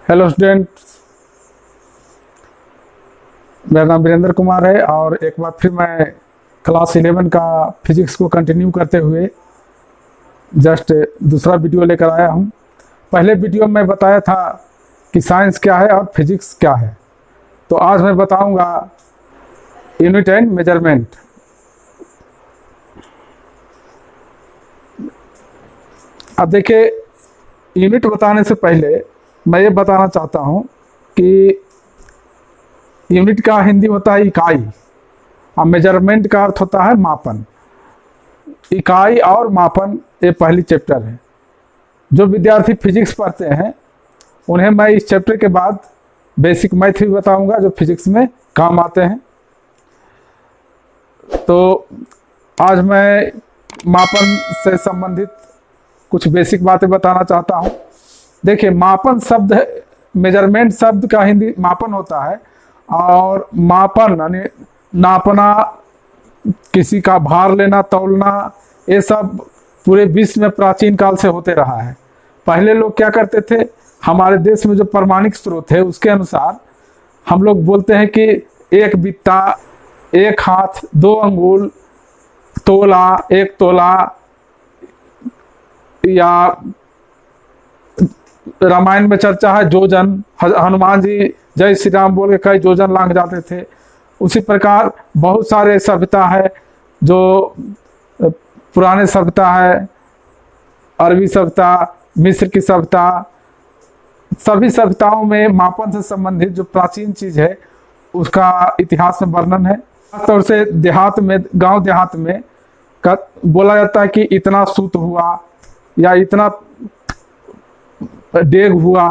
Hello students, मेरा नाम वीरेंद्र कुमार है और एक बार फिर मैं क्लास 11 का फिजिक्स को कंटिन्यू करते हुए जस्ट दूसरा वीडियो लेकर आया हूँ। पहले वीडियो में बताया था कि साइंस क्या है और फिजिक्स क्या है, तो आज मैं बताऊंगा यूनिट एंड मेजरमेंट। अब देखिए, यूनिट बताने से पहले मैं ये बताना चाहता हूँ कि यूनिट का हिंदी होता है इकाई और मेजरमेंट का अर्थ होता है मापन। इकाई और मापन ये पहली चैप्टर है। जो विद्यार्थी फिजिक्स पढ़ते हैं उन्हें मैं इस चैप्टर के बाद बेसिक मैथ भी बताऊंगा जो फिजिक्स में काम आते हैं। तो आज मैं मापन से संबंधित कुछ बेसिक बातें बताना चाहता हूँ। देखिए, मापन शब्द, मेजरमेंट शब्द का हिंदी मापन होता है और मापन यानी नापना, किसी का भार लेना, तौलना, ये सब पूरे विश्व में प्राचीन काल से होते रहा है। पहले लोग क्या करते थे, हमारे देश में जो प्रमाणिक स्रोत है उसके अनुसार हम लोग बोलते हैं कि एक बित्ता, एक हाथ, 2 अंगुल, तोला, 1 तोला, या रामायण में चर्चा है जोजन। हनुमान जी जय श्री राम बोल के कई जोजन लांघ जाते थे। उसी प्रकार बहुत सारे सभ्यता है, जो पुराने सभ्यता है, अरबी सभ्यता, मिस्र की सभ्यता, सभी सभ्यताओं में मापन से संबंधित जो प्राचीन चीज है उसका इतिहास में वर्णन है। खासतौर से देहात में, गांव देहात में बोला जाता है कि इतना सूत हुआ या इतना डेग हुआ।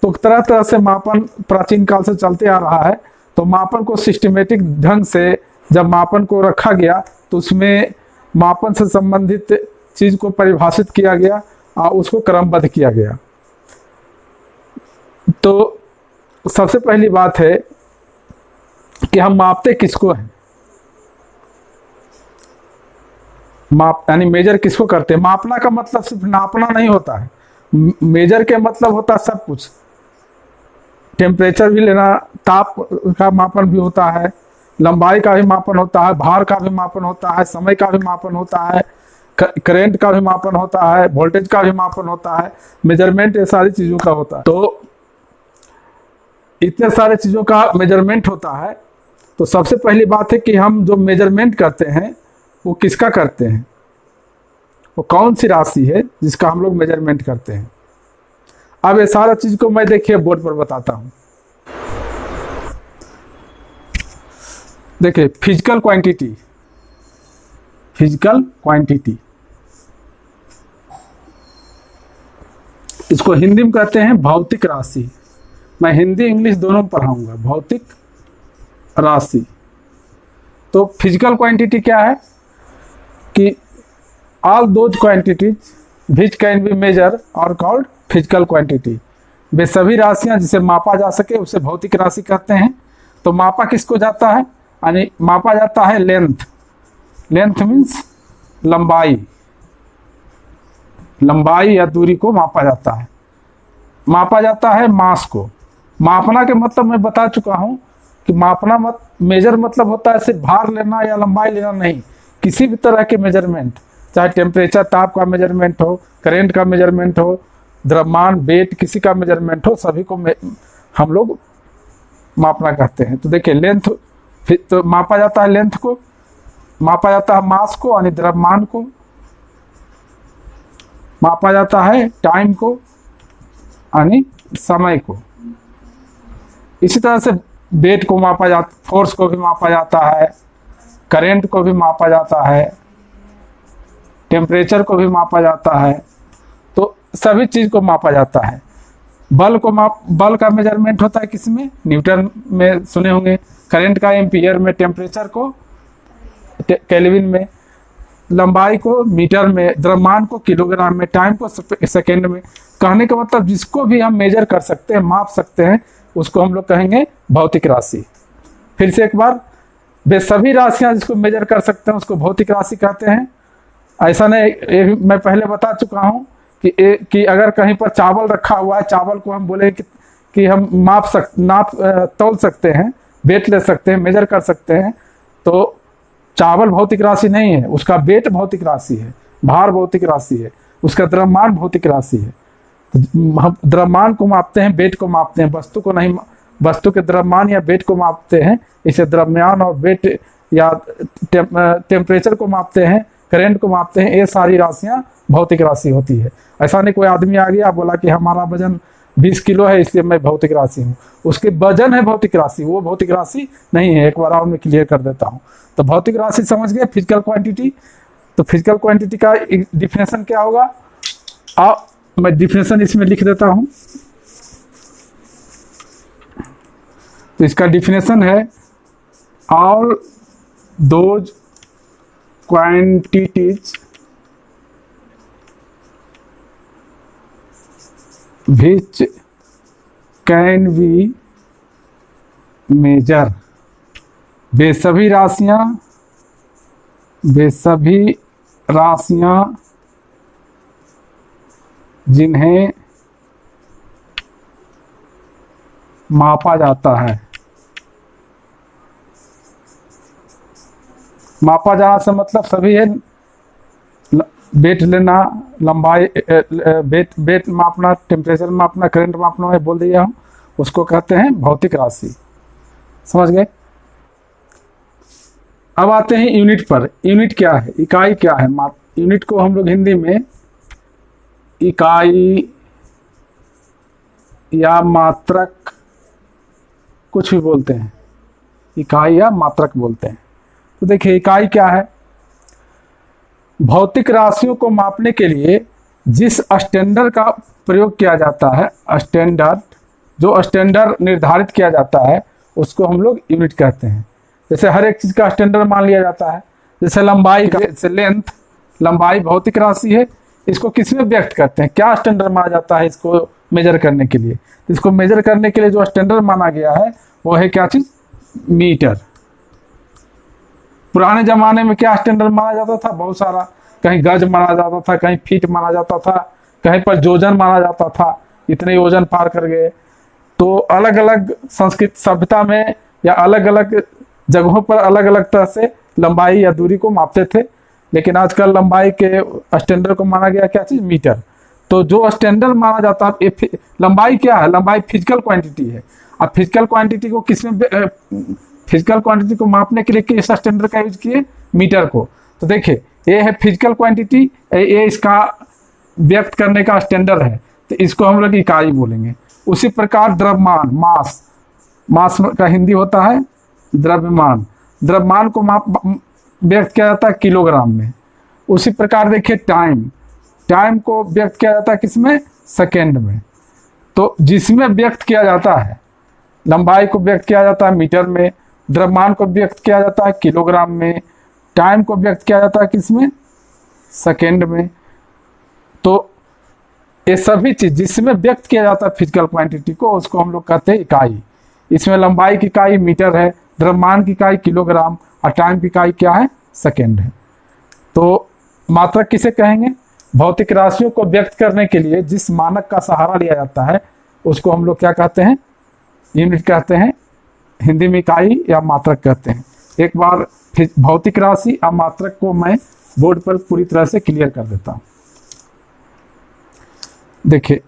तो तरह तरह से मापन प्राचीन काल से चलते आ रहा है। तो मापन को सिस्टमेटिक ढंग से जब मापन को रखा गया तो उसमें मापन से संबंधित चीज को परिभाषित किया गया और उसको क्रमबद्ध किया गया। तो सबसे पहली बात है कि हम मापते किसको हैं, माप यानी मेजर किसको करते हैं। मापना का मतलब सिर्फ नापना नहीं होता है, मेजर के मतलब होता है सब कुछ। टेम्परेचर भी लेना, ताप का मापन भी होता है, लंबाई का भी मापन होता है, भार का भी मापन होता है, समय का भी मापन होता है, करंट का भी मापन होता है, वोल्टेज का भी मापन होता है। मेजरमेंट ये सारी चीजों का होता है। तो इतने सारे चीजों का मेजरमेंट होता है। तो सबसे पहली बात है कि हम जो मेजरमेंट करते हैं वो किसका करते हैं, वो कौन सी राशि है जिसका हम लोग मेजरमेंट करते हैं। अब ये सारा चीज को मैं देखिए बोर्ड पर बताता हूं। देखिए, फिजिकल क्वांटिटी, फिजिकल क्वांटिटी इसको हिंदी में कहते हैं भौतिक राशि। मैं हिंदी इंग्लिश दोनों में पढ़ाऊंगा। भौतिक राशि। तो फिजिकल क्वांटिटी क्या है कि all those quantities which can be measured are called physical quantity। वे सभी राशियां जिसे मापा जा सके उसे भौतिक राशि कहते हैं। तो मापा किसको जाता है, यानी मापा जाता है लेंथ। लेंथ मीन्स लंबाई, लंबाई या दूरी को मापा जाता है। मापा जाता है मास को। मापना के मतलब मैं बता चुका हूं कि मापना मेजर मतलब होता है सिर्फ भार लेना या लंबाई लेना नहीं, किसी भी तरह के मेजरमेंट, चाहे टेम्परेचर, ताप का मेजरमेंट हो, करंट का मेजरमेंट हो, द्रव्यमान, वेट, किसी का मेजरमेंट हो, सभी को हम लोग मापना कहते हैं। तो देखिए, लेंथ तो मापा जाता है, लेंथ को मापा जाता है, मास को यानी द्रव्यमान को मापा जाता है, टाइम को यानी समय को। इसी तरह से वेट को मापा जाता, फोर्स को भी मापा जाता है, करंट को भी मापा जाता है, टेम्परेचर को भी मापा जाता है। तो सभी चीज को मापा जाता है। बल को बल का मेजरमेंट होता है किसमें, न्यूटन में सुने होंगे, करंट का एम्पियर में, टेम्परेचर को केल्विन में, लंबाई को मीटर में, द्रव्यमान को किलोग्राम में, टाइम को सेकेंड में। कहने का मतलब जिसको भी हम मेजर कर सकते हैं, माप सकते हैं, उसको हम लोग कहेंगे भौतिक राशि। फिर से एक बार, वे सभी राशियां जिसको मेजर कर सकते हैं उसको भौतिक राशि कहते हैं। ऐसा नहीं, मैं पहले बता चुका हूं कि अगर कहीं पर चावल रखा हुआ है, चावल को हम बोले कि कि हम तौल सकते हैं, वेट ले सकते हैं, मेजर कर सकते हैं, तो चावल भौतिक राशि नहीं है, उसका वेट भौतिक राशि है, भार भौतिक राशि है, उसका द्रव्यमान भौतिक राशि है। तो हम द्रव्यमान को मापते हैं, वेट को मापते हैं, वस्तु को नहीं, वस्तु के द्रव्यमान या वेट को मापते हैं। इसे द्रव्यमान और वेट या टेम्परेचर को मापते हैं, करंट को मापते हैं। ये सारी राशियां भौतिक राशि होती है। ऐसा नहीं कोई आदमी आ गया बोला कि हमारा वजन 20 किलो है इसलिए मैं भौतिक राशि हूँ, उसके वजन है भौतिक राशि, वो भौतिक राशि नहीं है। एक बार और मैं क्लियर कर देता हूँ। तो भौतिक राशि समझ गए, फिजिकल क्वांटिटी। तो फिजिकल क्वांटिटी का डिफिनेशन क्या होगा, मैं डिफिनेशन इसमें लिख देता हूँ। तो इसका डिफिनेशन है, all those quantities which can be measure, वे सभी राशियां जिन्हें मापा जाता है। मापा जाना से मतलब सभी है, वेट लेना, लंबाई, वेट मापना, टेम्परेचर मापना, करंट मापना, मैं बोल दिया हूँ, उसको कहते हैं भौतिक राशि। समझ गए। अब आते हैं यूनिट पर। यूनिट क्या है, इकाई क्या है। यूनिट को हम लोग हिंदी में इकाई या मात्रक कुछ भी बोलते हैं, इकाई या मात्रक बोलते हैं। तो देखिए इकाई क्या है, भौतिक राशियों को मापने के लिए जिस स्टैंडर्ड का प्रयोग किया जाता है, स्टैंडर्ड, जो स्टैंडर्ड निर्धारित किया जाता है उसको हम लोग यूनिट कहते हैं। जैसे हर एक चीज़ का स्टैंडर्ड मान लिया जाता है। जैसे लंबाई का, जैसे लेंथ, लंबाई भौतिक राशि है, इसको किस में व्यक्त करते हैं, क्या स्टैंडर्ड माना जाता है इसको मेजर करने के लिए। तो इसको मेजर करने के लिए जो स्टैंडर्ड माना गया है वो है क्या चीज़, मीटर। पुराने ज़माने में क्या स्टैंडर्ड माना जाता था, बहुत सारा, कहीं गज माना जाता था, कहीं फीट माना जाता था, कहीं पर योजन माना जाता था, इतने योजन पार कर गए। तो अलग अलग संस्कृत सभ्यता में या अलग अलग जगहों पर अलग अलग तरह से लंबाई या दूरी को मापते थे। लेकिन आजकल लंबाई के स्टैंडर्ड को माना गया क्या चीज़, मीटर। तो जो स्टैंडर्ड माना जाता है, लंबाई क्या है, लंबाई फिजिकल क्वांटिटी है। अब फिजिकल क्वांटिटी को किसमें, फिजिकल क्वांटिटी को मापने के लिए किस स्टैंडर्ड का यूज किए, मीटर को। तो देखिए ये है फिजिकल क्वांटिटी, ये इसका व्यक्त करने का स्टैंडर्ड है, तो इसको हम लोग इकाई बोलेंगे। उसी प्रकार द्रव्यमान, मास, मास का हिंदी होता है द्रव्यमान। द्रव्यमान को व्यक्त किया जाता है किलोग्राम में। उसी प्रकार देखिए टाइम, टाइम को व्यक्त किया जाता है किसमें, सेकेंड में। तो जिसमें व्यक्त किया जाता है, लंबाई को व्यक्त किया जाता है मीटर में, द्रव्यमान को व्यक्त किया जाता है किलोग्राम में, टाइम को व्यक्त किया जाता है किसमें, सेकेंड में। तो ये सभी चीज जिसमें व्यक्त किया जाता है फिजिकल क्वांटिटी को, उसको हम लोग कहते हैं इकाई। इसमें लंबाई की इकाई मीटर है, द्रव्यमान की इकाई किलोग्राम, और टाइम की इकाई क्या है, सेकेंड है। तो मात्रक किसे कहेंगे, भौतिक राशियों को व्यक्त करने के लिए जिस मानक का सहारा लिया जाता है उसको हम लोग क्या कहते हैं, यूनिट कहते हैं। हिंदी में इकाई या मात्रक कहते हैं। एक बार भौतिक राशि या मात्रक को मैं बोर्ड पर पूरी तरह से क्लियर कर देता हूँ। देखिए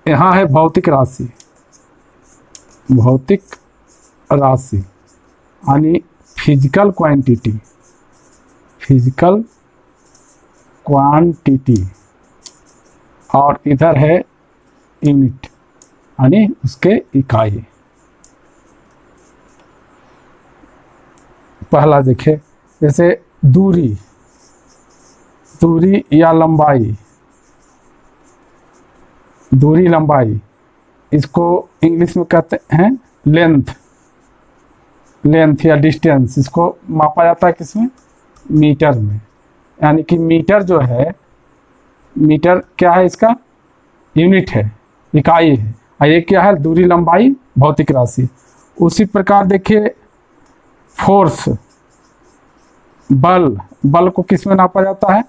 यहाँ है भौतिक राशि, भौतिक राशि यानी फिजिकल क्वांटिटी, फिजिकल क्वांटिटी, और इधर है यूनिट यानी उसके इकाई। पहला देखिए, जैसे दूरी, दूरी या लंबाई, दूरी लंबाई, इसको इंग्लिश में कहते हैं लेंथ, लेंथ या डिस्टेंस। इसको मापा जाता है किसमें, मीटर में। यानी कि मीटर जो है, मीटर क्या है, इसका यूनिट है, इकाई है। और ये क्या है, दूरी लंबाई भौतिक राशि। उसी प्रकार देखिए फोर्स, बल, बल को किस में नापा जाता है,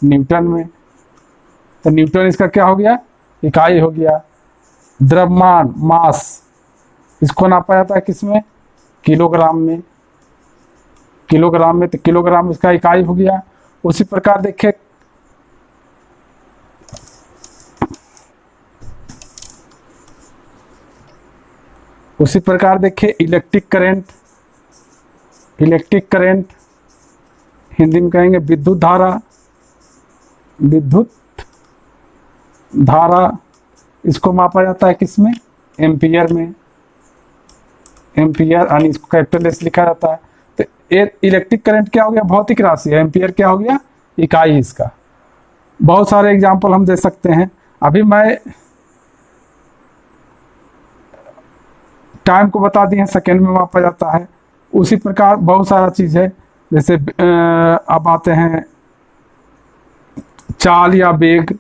न्यूटन में। तो न्यूटन इसका क्या हो गया, इकाई हो गया। द्रव्यमान मास, इसको नापा जाता है किसमें? किलोग्राम में। किलोग्राम में, तो किलोग्राम इसका इकाई हो गया। उसी प्रकार देखिए electric current, electric current Hindi में कहेंगे विद्युत धारा, विद्युत धारा, इसको मापा जाता है किसमें? एम्पियर में। एम्पियर यानी इसको कैपिटल एस लिखा जाता है। तो इलेक्ट्रिक करंट क्या हो गया? भौतिक राशि है। एम्पियर क्या हो गया? इकाई इसका। बहुत सारे एग्जाम्पल हम दे सकते हैं। अभी मैं टाइम को बता दिए, सेकेंड में मापा जाता है। उसी प्रकार बहुत सारा चीज़ है, जैसे अब आते हैं चाल या वेग।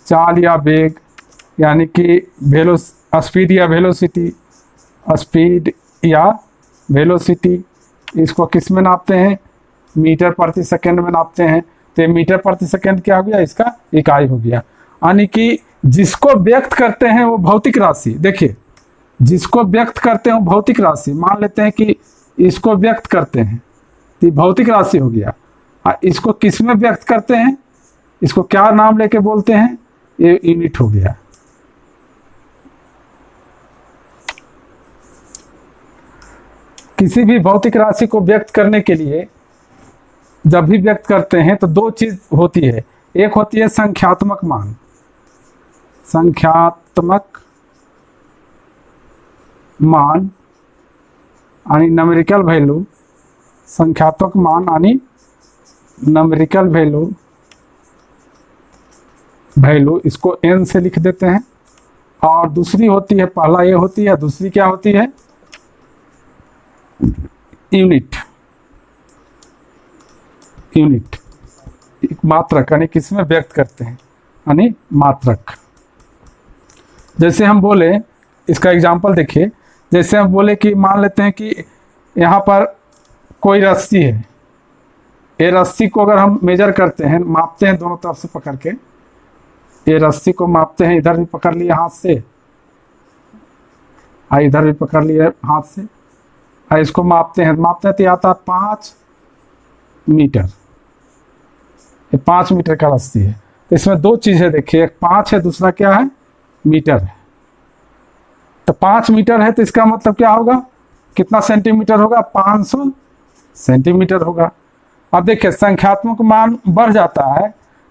चाल या वेग यानी कि स्पीड या वेलोसिटी, स्पीड या वेलोसिटी, इसको किस में नापते हैं? मीटर प्रति सेकंड में नापते हैं। तो मीटर प्रति सेकंड क्या हो गया? इसका इकाई हो गया। यानी कि जिसको व्यक्त करते हैं वो भौतिक राशि, देखिए जिसको व्यक्त करते हैं वो भौतिक राशि, मान लेते हैं कि इसको व्यक्त करते हैं तो भौतिक राशि हो गया। इसको किस में व्यक्त करते हैं? इसको क्या नाम लेके बोलते हैं? ये यूनिट हो गया। किसी भी भौतिक राशि को व्यक्त करने के लिए जब भी व्यक्त करते हैं तो दो चीज होती है। एक होती है संख्यात्मक मान, संख्यात्मक मान यानी न्यूमेरिकल वैल्यू, संख्यात्मक मान यानी न्यूमेरिकल वैल्यू, इसको n से लिख देते हैं। और दूसरी होती है, पहला ये होती है, दूसरी क्या होती है? यूनिट। यूनिट मात्रक यानी किसमें व्यक्त करते हैं? यानी मात्रक। जैसे हम बोले, इसका एग्जांपल देखिए, जैसे हम बोले कि मान लेते हैं कि यहाँ पर कोई रस्सी है। ये रस्सी को अगर हम मेजर करते हैं, मापते हैं दोनों तरफ से पकड़ के, ये रस्सी को मापते हैं, इधर भी पकड़ लिए हाथ से, इधर भी पकड़ लिए हाथ से, इसको मापते हैं तो आता है 5 मीटर। ये 5 मीटर का रस्सी है। तो इसमें दो चीजें देखिए, एक 5 है, दूसरा क्या है? मीटर है। तो 5 मीटर है तो इसका मतलब क्या होगा? कितना सेंटीमीटर होगा? 500 सेंटीमीटर होगा। अब देखिए संख्यात्मक मान बढ़ जाता है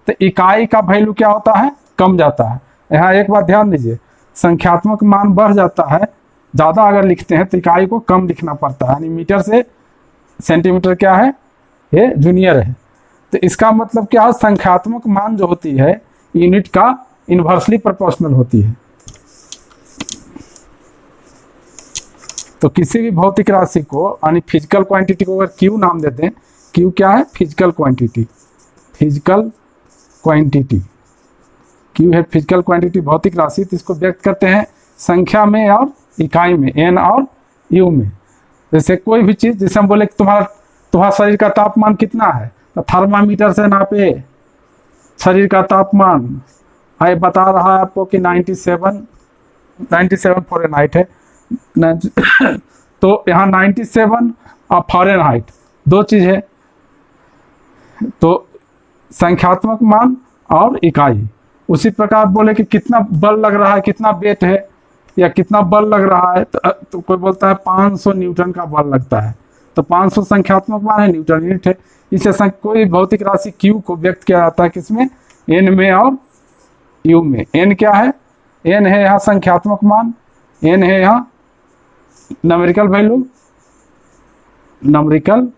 तो इकाई का वैल्यू क्या होता है? कम जाता है। यहाँ एक बात ध्यान दीजिए, संख्यात्मक मान बढ़ जाता है, ज़्यादा अगर लिखते हैं तो इकाई को कम लिखना पड़ता है। यानी मीटर से सेंटीमीटर क्या है? ये जूनियर है। तो इसका मतलब क्या है? संख्यात्मक मान जो होती है यूनिट का इन्वर्सली प्रोपोर्शनल होती है। तो किसी भी भौतिक राशि को यानी फिजिकल क्वांटिटी को अगर क्यू नाम देते हैं, क्यू क्या है? Physical quantity. Physical quantity Q है फिजिकल क्वांटिटी, भौतिक राशि। तो इसको व्यक्त करते हैं संख्या में और इकाई में, एन और यू में। जैसे कोई भी चीज़, जैसे हम बोले तुम्हारा शरीर का तापमान कितना है, तो थर्मामीटर से नापे शरीर का तापमान। ये बता रहा है आपको कि 97 फ़ारेनहाइट है। तो यहाँ 97 और फ़ारेनहाइट दो चीज़ है। तो संख्यात्मक मान और इकाई। उसी प्रकार बोले कि कितना बल लग रहा है, कितना वेट है या कितना बल लग रहा है, तो कोई बोलता है 500 न्यूटन का बल लगता है। तो 500 संख्यात्मक मान है, न्यूटन यूनिट है। इसे कोई भौतिक राशि क्यू को व्यक्त किया जाता है किसमें? एन में और यू में। एन क्या है? एन है यहाँ संख्यात्मक मान, एन है यहाँ न्यूमेरिकल वैल्यू, न्यूमेरिकल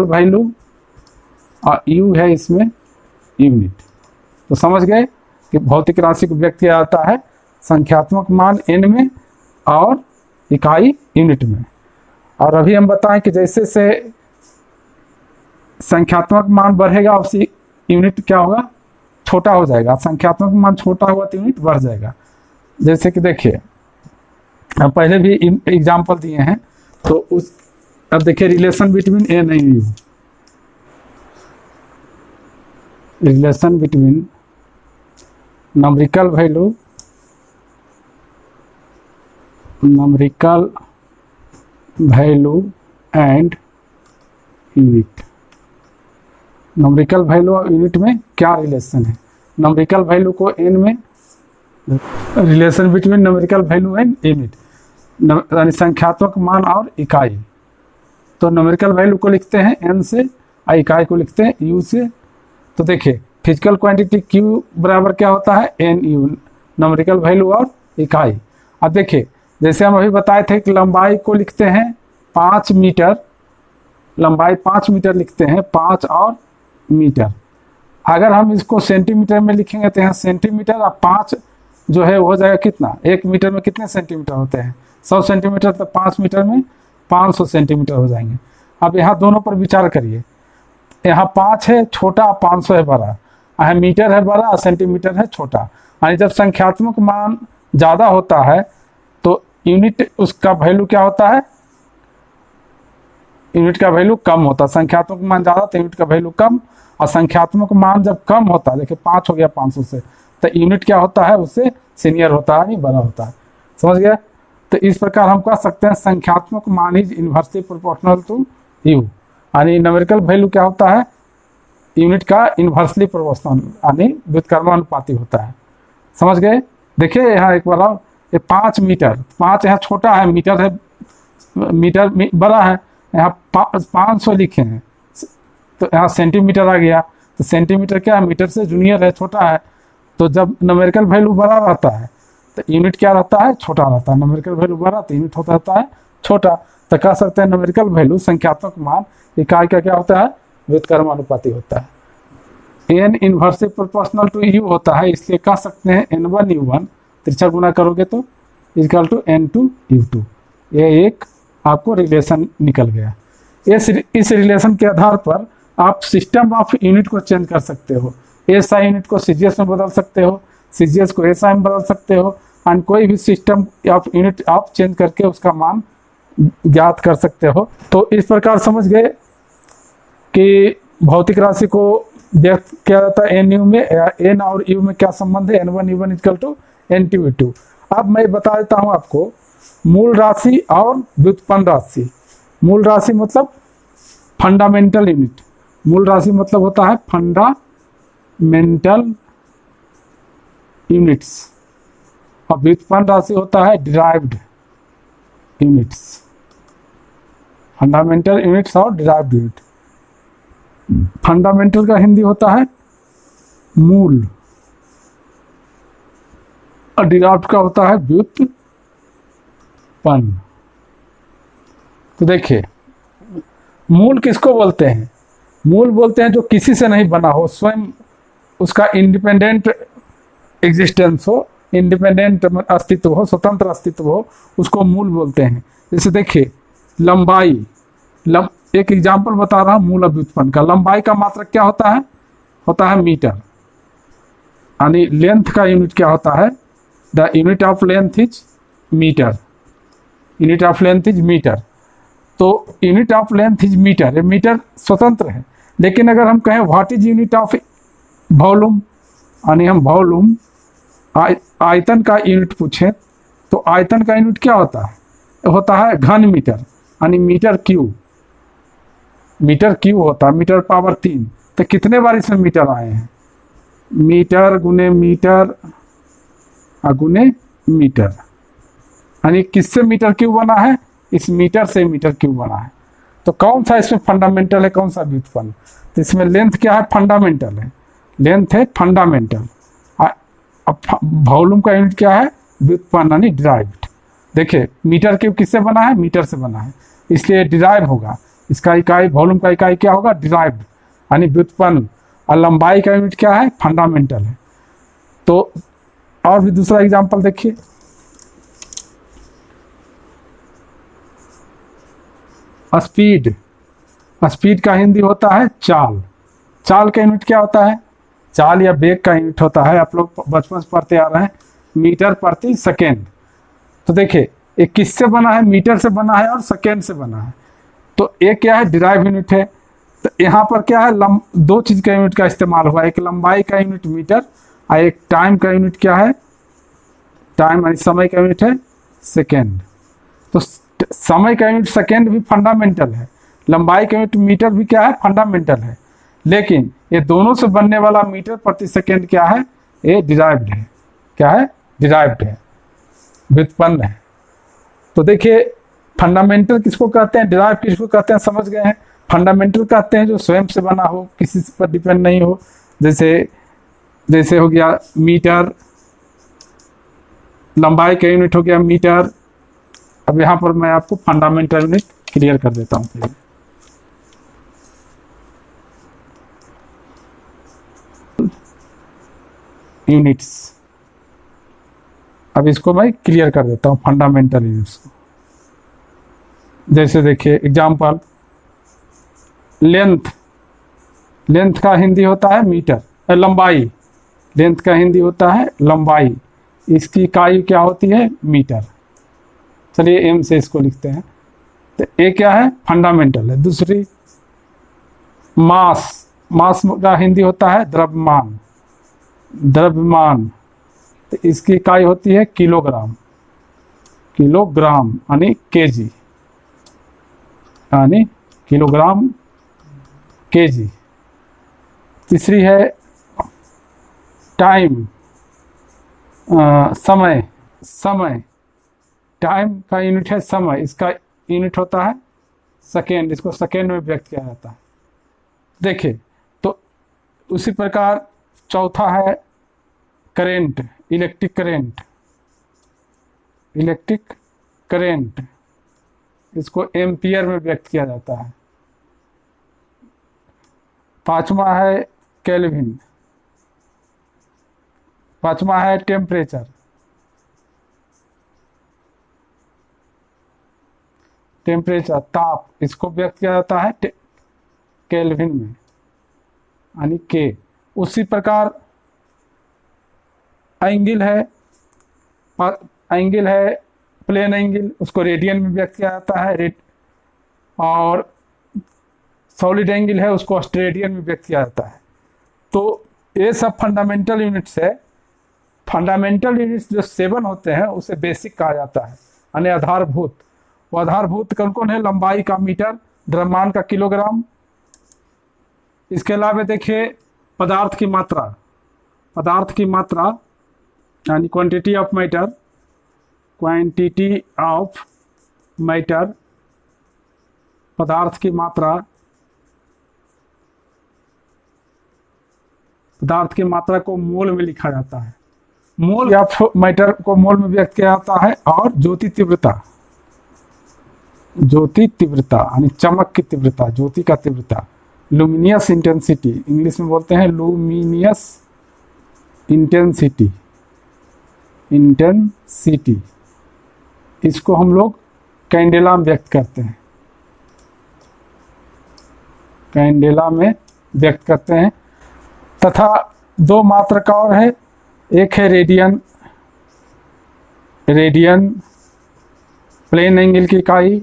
वैल्यू, और यू है इसमें यूनिट। तो समझ गए कि भौतिक राशि को व्यक्त किया जाता है संख्यात्मक मान एन में और इकाई यूनिट में। और अभी हम बताएं कि जैसे से संख्यात्मक मान बढ़ेगा उसी यूनिट क्या होगा? छोटा हो जाएगा। संख्यात्मक मान छोटा हुआ तो यूनिट बढ़ जाएगा। जैसे कि देखिए हम पहले भी एग्जाम्पल दिए हैं, तो उस अब देखिए relation between N and U, relation between numerical value and unit। Numerical value और यूनिट में क्या रिलेशन है? न्यूमेरिकल वैल्यू को एन में, relation between numerical value and unit, यानी संख्यात्मक मान और इकाई। तो न्यूमेरिकल वैल्यू को लिखते हैं एन से और इकाई को लिखते हैं यू से। तो देखिए फिजिकल क्वांटिटी क्यू बराबर क्या होता है? एन यू, न्यूमेरिकल वैल्यू और इकाई। अब देखिए जैसे हम अभी बताए थे कि लंबाई को लिखते हैं 5 मीटर, लंबाई 5 मीटर लिखते हैं, 5 और मीटर। अगर हम इसको सेंटीमीटर में लिखेंगे तो यहाँ सेंटीमीटर और 5 जो है वो हो जाएगा कितना? 1 मीटर में कितने सेंटीमीटर होते हैं? 100 सेंटीमीटर, तो 5 मीटर में 500 सेंटीमीटर हो जाएंगे। अब यहाँ दोनों पर विचार करिए, यहाँ 5 है छोटा, 500 है बड़ा, यहाँ मीटर है बड़ा और सेंटीमीटर है छोटा। यानी जब संख्यात्मक मान ज़्यादा होता है तो यूनिट उसका वैल्यू क्या होता है? यूनिट का वैल्यू कम होता है। संख्यात्मक मान ज़्यादा तो यूनिट का वैल्यू कम, और संख्यात्मक मान जब कम होता है, देखिए 5 हो गया 500 से, तो यूनिट क्या होता है? उससे सीनियर होता है, नहीं बड़ा होता है। समझ गया? तो इस प्रकार हम कह सकते हैं संख्यात्मक मान is inversely proportional to U, यानी न्यूमेरिकल वैल्यू क्या होता है? यूनिट का इन्वर्सली प्रोपोर्शनल, यानी व्युत्क्रमानुपाती होता है। समझ गए? देखिए यहाँ एक बार, ये 5 मीटर, 5 यहाँ छोटा है, मीटर है, मीटर बड़ा है, यहाँ 500 लिखे हैं, तो यहाँ सेंटीमीटर आ गया। तो सेंटीमीटर क्या है? मीटर से जूनियर है, छोटा है। तो जब न्यूमेरिकल वैल्यू बड़ा रहता है तो यूनिट क्या रहता है? छोटा रहता है। न्यूमेरिकल वैल्यू बड़ा तो यूनिट होता रहता है छोटा। तो कह सकते हैं न्यूमेरिकल वैल्यू संख्यात्मक मान इकाई का क्या होता है? व्युत्क्रमानुपाती होता है। N inversely proportional to U होता है, इसलिए कह सकते हैं n1 u1 तिरछा गुना करोगे तो इक्वल टू n2 u2। ये एक आपको रिलेशन निकल गया। इस रिलेशन के आधार पर आप सिस्टम ऑफ यूनिट को चेंज कर सकते हो। एसआई यूनिट को सीजीएस में बदल सकते हो, सीजीएस को एसआई में बदल सकते हो, एंड कोई भी सिस्टम ऑफ यूनिट आप चेंज करके उसका मान ज्ञात कर सकते हो। तो इस प्रकार समझ गए कि भौतिक राशि को व्यक्त किया जाता है एन यू में, एन और यू में क्या संबंध है? n1 u1 equal to n2 u2। अब मैं बता देता हूँ आपको मूल राशि और व्युत्पन्न राशि। मूल राशि मतलब फंडामेंटल यूनिट, मूल राशि मतलब होता है फंडामेंटल यूनिट्स, और व्युत्पन्न राशि होता है डिराइव्ड यूनिट्स। फंडामेंटल यूनिट्स और डिराइव्ड यूनिट। फंडामेंटल का हिंदी होता है मूल, और डिराइव्ड का होता है व्युत्पन्न। तो देखिए मूल किसको बोलते हैं? मूल बोलते हैं जो किसी से नहीं बना हो, स्वयं उसका इंडिपेंडेंट एग्जिस्टेंस हो, इंडिपेंडेंट अस्तित्व हो, स्वतंत्र अस्तित्व हो, उसको मूल बोलते हैं। जैसे देखिए लंबाई, एक एग्जाम्पल बता रहा हूँ मूल और व्युत्पन्न का। लंबाई का मात्रक क्या होता है? होता है मीटर, यानी लेंथ का यूनिट क्या होता है? The unit of length is metre. Unit of length is metre. तो unit of length is metre, ये मीटर स्वतंत्र है। लेकिन अगर हम कहें what is unit of volume, यानी हम वॉल्यूम आयतन का यूनिट पूछें तो आयतन का यूनिट क्या होता है? होता है घन मीटर, यानी मीटर क्यूब। मीटर क्यूब होता है, मीटर पावर 3। तो कितने बार इसमें मीटर आए हैं? मीटर गुने मीटर गुने मीटर, यानी किससे मीटर क्यूब बना है? इस मीटर से मीटर क्यूब बना है। तो कौन सा इसमें फंडामेंटल है, कौन सा व्युत्पन्न? तो इसमें लेंथ क्या है? फंडामेंटल है, लेंथ है फंडामेंटल। अब वॉल्यूम का यूनिट क्या है? व्युत्पन्न यानी डिराइव्ड। देखिए मीटर क्यूब किससे बना है? मीटर से बना है, इसलिए डिराइव होगा। इसका इकाई, वॉल्यूम का इकाई क्या होगा? डिराइव्ड यानी व्युत्पन्न। और लंबाई का यूनिट क्या है? फंडामेंटल है। तो और भी दूसरा एग्जांपल देखिए, स्पीड। स्पीड का हिंदी होता है चाल। चाल का यूनिट क्या होता है? चाल या वेग का यूनिट होता है, आप लोग बचपन से पढ़ते आ रहे हैं, मीटर प्रति सेकेंड। तो देखिए ये किससे बना है? मीटर से बना है और सेकेंड से बना है। तो एक क्या है? डिराइव यूनिट है। तो यहाँ पर क्या है? दो चीज़ का यूनिट का इस्तेमाल हुआ है, एक लंबाई का यूनिट मीटर और एक टाइम का यूनिट क्या है, टाइम यानी समय का यूनिट है सेकेंड। तो समय का यूनिट सेकेंड भी फंडामेंटल है, लंबाई का यूनिट मीटर भी क्या है, फंडामेंटल है। लेकिन ये दोनों से बनने वाला मीटर प्रति सेकेंड क्या है, ये डिराइव्ड है। क्या है, डिराइव्ड है, व्युत्पन्न है। तो देखिए फंडामेंटल किसको कहते हैं, डिराइव किसको कहते हैं, समझ गए हैं। फंडामेंटल कहते हैं जो स्वयं से बना हो, किसी पर डिपेंड नहीं हो, जैसे हो गया मीटर, लंबाई का यूनिट हो गया मीटर। अब यहाँ पर मैं आपको फंडामेंटल यूनिट क्लियर कर देता हूँ। यूनिट्स, अब इसको मैं क्लियर कर देता हूँ फंडामेंटल यूनिट्स को। जैसे देखिए एग्जांपल, लेंथ, लेंथ का हिंदी होता है मीटर, लंबाई, लेंथ का हिंदी होता है लंबाई, इसकी इकाई क्या होती है, मीटर। चलिए एम से इसको लिखते हैं। तो ये क्या है, फंडामेंटल है। दूसरी मास, मास का हिंदी होता है द्रव्यमान, द्रव्यमान, तो इसकी इकाई होती है किलोग्राम, किलोग्राम यानी केजी, यानी किलोग्राम केजी। तीसरी है टाइम, समय, समय, टाइम का यूनिट है समय, इसका यूनिट होता है सेकेंड, इसको सेकेंड में व्यक्त किया जाता है। देखिए तो उसी प्रकार चौथा है current, electric current, electric current, इसको एम्पियर में व्यक्त किया जाता है। पांचवा है केल्विन, पांचवा है टेम्परेचर, टेम्परेचर ताप, इसको व्यक्त किया जाता है केल्विन में यानी के। उसी प्रकार एंगल है, एंगल है प्लेन एंगल, उसको रेडियन में व्यक्त किया जाता है, और सॉलिड एंगल है उसको ऑस्ट्रेडियन में व्यक्त किया जाता है। तो ये सब फंडामेंटल यूनिट्स है। फंडामेंटल यूनिट्स जो 7 होते हैं उसे बेसिक कहा जाता है, यानी आधारभूत। वो आधारभूत कौन कौन है, लंबाई का मीटर, द्रव्यमान का किलोग्राम। इसके अलावा देखिए पदार्थ की मात्रा, पदार्थ की मात्रा यानी quantity of matter, quantity of matter, पदार्थ की मात्रा, पदार्थ की मात्रा को मोल में लिखा जाता है, मोल या मैटर को मोल में व्यक्त किया जाता है। और ज्योति तीव्रता, ज्योति तीव्रता यानी चमक की तीव्रता, ज्योति का तीव्रता, लुमिनियस इंटेंसिटी, इंग्लिश में बोलते हैं लुमिनियस इंटेंसिटी, इंटेंसिटी, इसको हम लोग कैंडेला में व्यक्त करते हैं, कैंडेला में व्यक्त करते हैं। तथा 2 मात्रक और है, एक है रेडियन, रेडियन प्लेन एंगल की इकाई,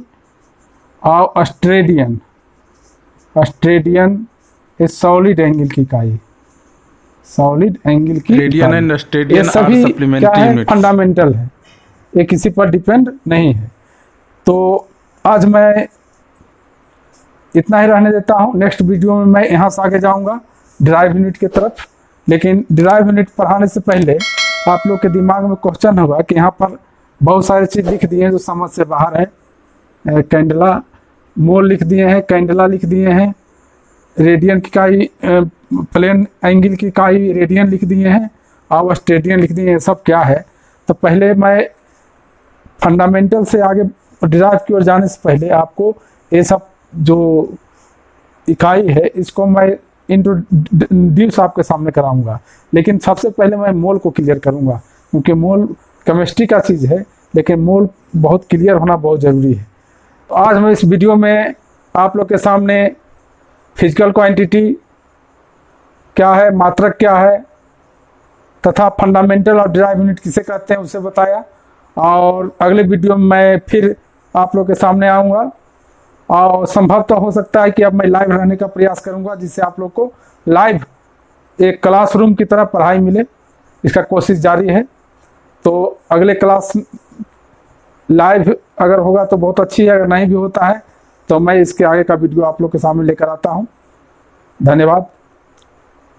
और ऑस्ट्रेडियन, ऑस्ट्रेडियन इस सॉलिड एंगल की इकाई, सॉलिड एंगल की रेडियन एंड ऑस्ट्रेडियन ये सभी क्या है, यूनिट्स, फंडामेंटल है, ये किसी पर डिपेंड नहीं है। तो आज मैं इतना ही रहने देता हूँ। नेक्स्ट वीडियो में मैं यहाँ से आगे जाऊँगा डिराइव यूनिट की तरफ। लेकिन डिराइव यूनिट पढ़ाने से पहले आप लोग के दिमाग में क्वेश्चन होगा कि यहाँ पर बहुत सारी चीज़ लिख दी हैं जो समझ से बाहर है। कैंडला मोल लिख दिए हैं, कैंडला लिख दिए हैं, रेडियन की इकाई प्लेन एंगल की इकाई रेडियन लिख दिए हैं, और ऑस्ट्रेडियन लिख दिए हैं। सब क्या है, तो पहले मैं फंडामेंटल से आगे डिराइव की ओर जाने से पहले आपको ये सब जो इकाई है इसको मैं इंट्रोड्यूस आपके सामने कराऊंगा। लेकिन सबसे पहले मैं मोल को क्लियर करूंगा, क्योंकि मोल केमिस्ट्री का चीज़ है, लेकिन मोल बहुत क्लियर होना बहुत ज़रूरी है। तो आज मैं इस वीडियो में आप लोग के सामने फिजिकल क्वांटिटी क्या है, मात्रक क्या है, तथा फंडामेंटल और डिराइव यूनिट किसे कहते हैं उसे बताया। और अगले वीडियो में मैं फिर आप लोग के सामने आऊँगा, और संभव तो हो सकता है कि अब मैं लाइव रहने का प्रयास करूंगा, जिससे आप लोग को लाइव एक क्लासरूम की तरह पढ़ाई मिले। इसका कोशिश जारी है। तो अगले क्लास लाइव अगर होगा तो बहुत अच्छी है, अगर नहीं भी होता है तो मैं इसके आगे का वीडियो आप लोग के सामने लेकर आता हूँ। धन्यवाद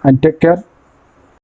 एंड टेक केयर।